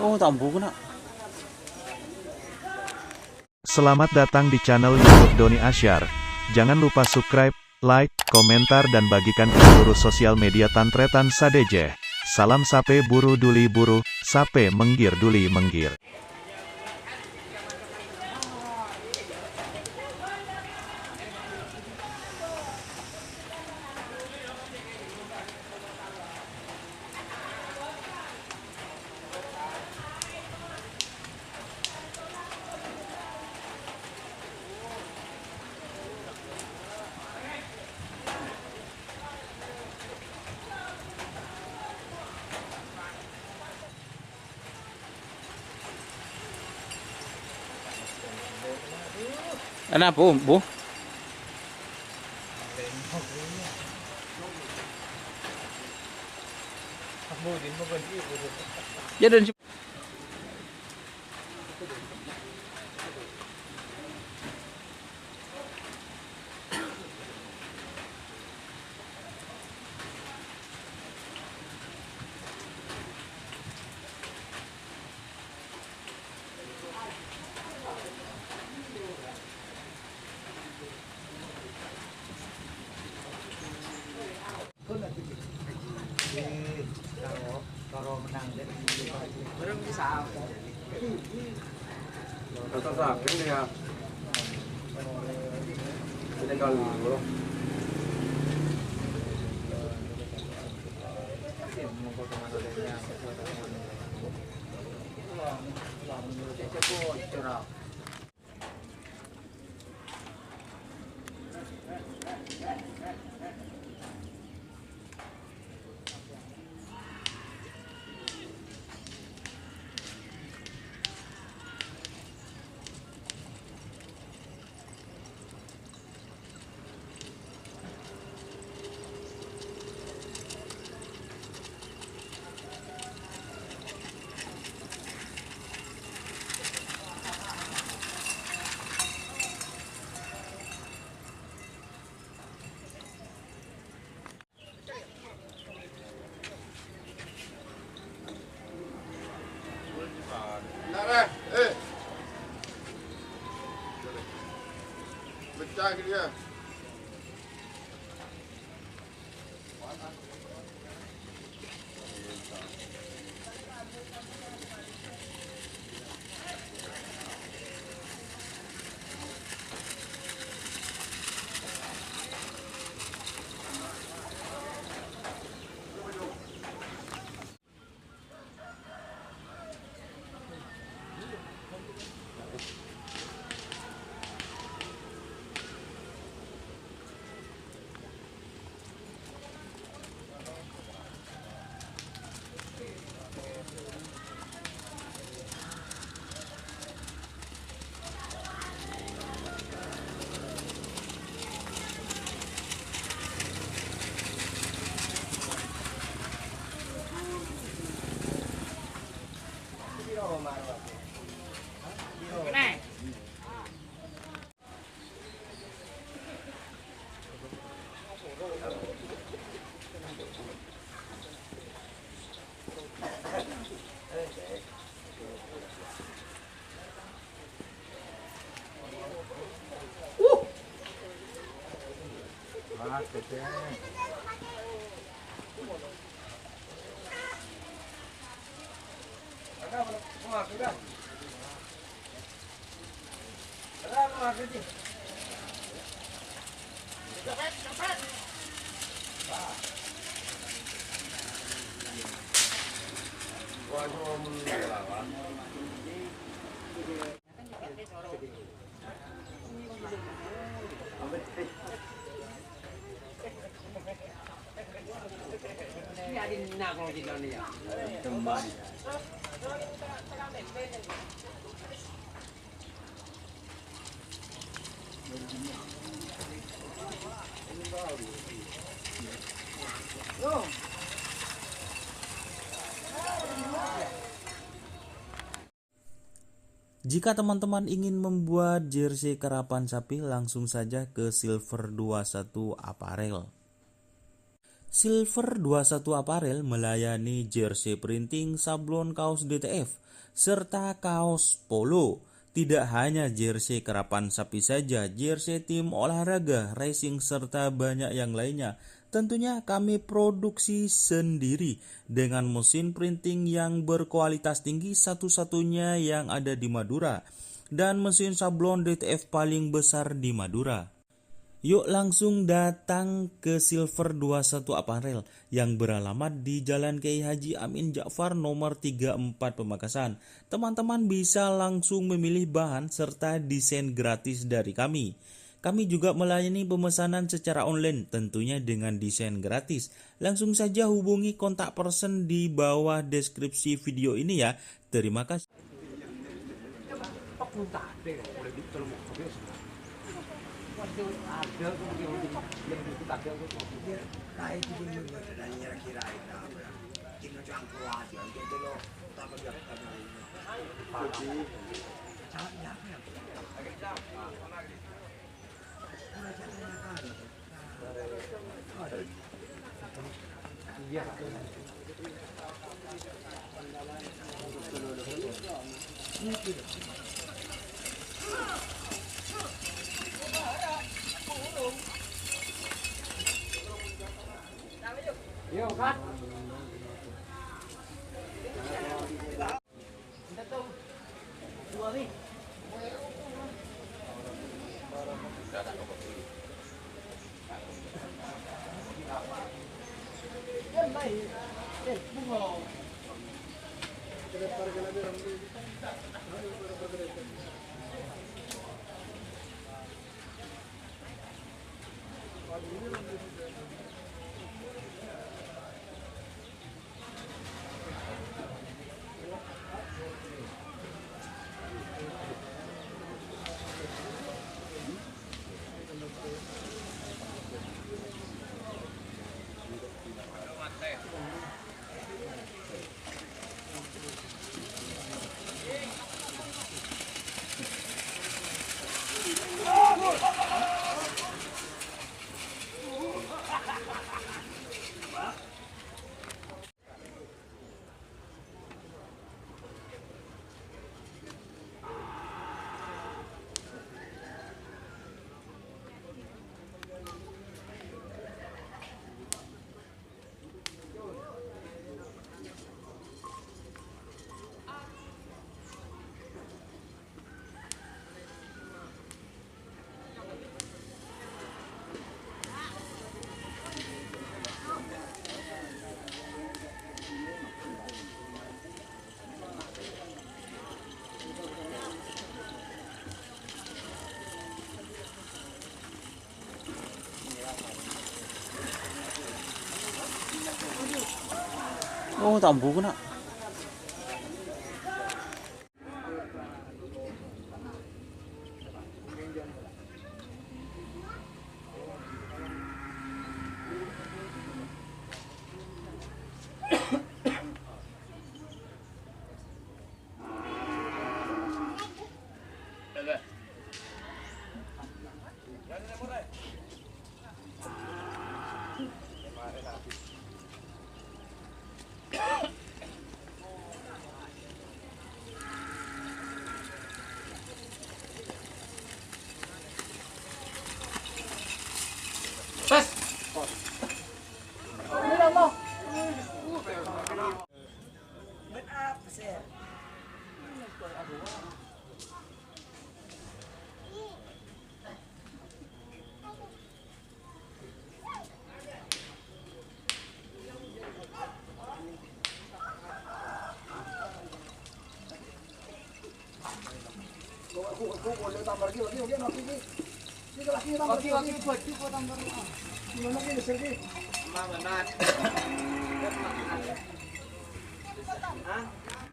Oh, tambu kena. Selamat datang di channel YouTube Doni Asyar. Jangan lupa subscribe, like, komentar dan bagikan ke seluruh sosial media Tantretan Sadejeh. Salam sape buru duli buru, sape menggir duli menggir. Ano po, bu? Ya dan kalau menang belum bisa. Tetap sakit nih ya. Ini kali dulu. Pecah dia. Jika teman-teman ingin membuat jersey karapan sapi, langsung saja ke Silver 21 Apparel. Silver 21 Apparel melayani jersey printing, sablon, kaos DTF, serta kaos polo. Tidak hanya jersey kerapan sapi saja, jersey tim olahraga, racing, serta banyak yang lainnya. Tentunya kami produksi sendiri dengan mesin printing yang berkualitas tinggi, satu-satunya yang ada di Madura, dan mesin sablon DTF paling besar di Madura. Yuk langsung datang ke Silver 21 Apparel yang beralamat di Jalan Kiai Haji Amin Ja'far nomor 34 Pamekasan. Teman-teman bisa langsung memilih bahan serta desain gratis dari kami. Kami juga melayani pemesanan secara online tentunya dengan desain gratis. Langsung saja hubungi kontak person di bawah deskripsi video ini ya. Terima kasih. Waduh, ada tuh yang itu ada tuh. Nah itu dulu dan kira-kira itu tinggal campur aja gitu loh tak berjalan Iya. Yo, kan? Dua nih. Oh, tambu kena. Gimana